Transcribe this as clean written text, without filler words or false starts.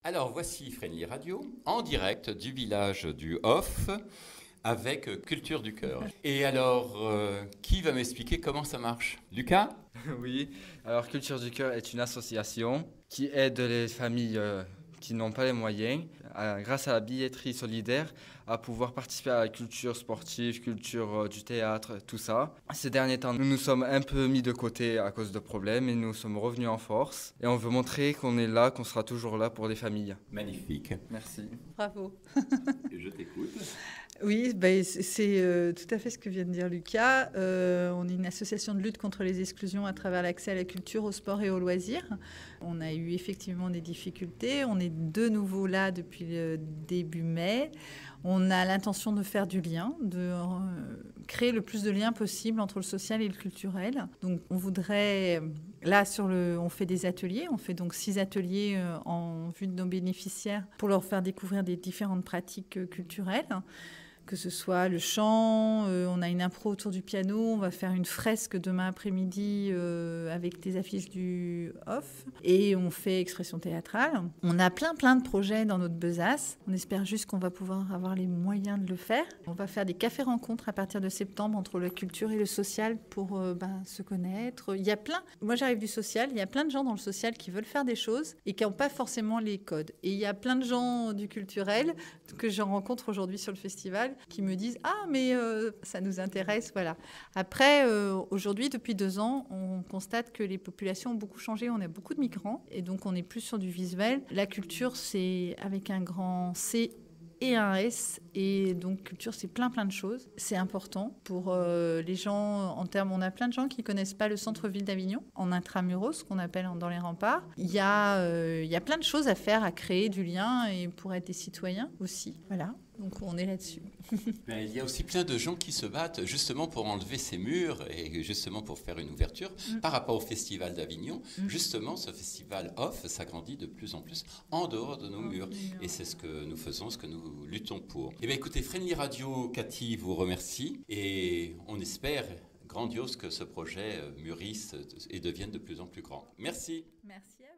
Alors voici Friendly Radio en direct du village du Hof avec Culture du Cœur. Et alors, qui va m'expliquer comment ça marche? Lucas? Oui, alors Culture du Cœur est une association qui aide les familles qui n'ont pas les moyens, grâce à la billetterie solidaire, à pouvoir participer à la culture sportive, culture du théâtre, tout ça. Ces derniers temps, nous nous sommes un peu mis de côté à cause de problèmes et nous sommes revenus en force. Et on veut montrer qu'on est là, qu'on sera toujours là pour les familles. Magnifique. Merci. Bravo. Je t'écoute. Oui, c'est tout à fait ce que vient de dire Lucas. On est une association de lutte contre les exclusions à travers l'accès à la culture, au sport et aux loisirs. On a eu effectivement des difficultés. On est de nouveau là depuis le début mai. On a l'intention de faire du lien, de créer le plus de liens possible entre le social et le culturel. Donc on voudrait, là on fait des ateliers, on fait donc 6 ateliers en vue de nos bénéficiaires pour leur faire découvrir des différentes pratiques culturelles. Que ce soit le chant, on a une impro autour du piano, on va faire une fresque demain après-midi avec des affiches du Hof et on fait expression théâtrale. On a plein de projets dans notre besace. On espère juste qu'on va pouvoir avoir les moyens de le faire. On va faire des cafés-rencontres à partir de septembre entre la culture et le social pour se connaître. Il y a moi j'arrive du social, il y a plein de gens dans le social qui veulent faire des choses et qui n'ont pas forcément les codes. Et il y a plein de gens du culturel que je rencontre aujourd'hui sur le festival qui me disent « Ah, mais ça nous intéresse, voilà ». Après, aujourd'hui, depuis 2 ans, on constate que les populations ont beaucoup changé. On a beaucoup de migrants et donc on est plus sur du visuel. La culture, c'est avec un grand C et un S. Et donc, culture, c'est plein de choses. C'est important pour les gens, on a plein de gens qui ne connaissent pas le centre-ville d'Avignon, en intramuros, ce qu'on appelle dans les remparts. Il y a plein de choses à faire, à créer du lien et pour être des citoyens aussi. Voilà. Donc on est là-dessus. Il y a aussi plein de gens qui se battent justement pour enlever ces murs et justement pour faire une ouverture par rapport au Festival d'Avignon. Justement, ce festival Hof s'agrandit de plus en plus en dehors de nos murs. Et c'est ce que nous faisons, ce que nous luttons pour. Eh bien écoutez, Friendly Radio, Cathy vous remercie et on espère grandiose que ce projet mûrisse et devienne de plus en plus grand. Merci. Merci à vous.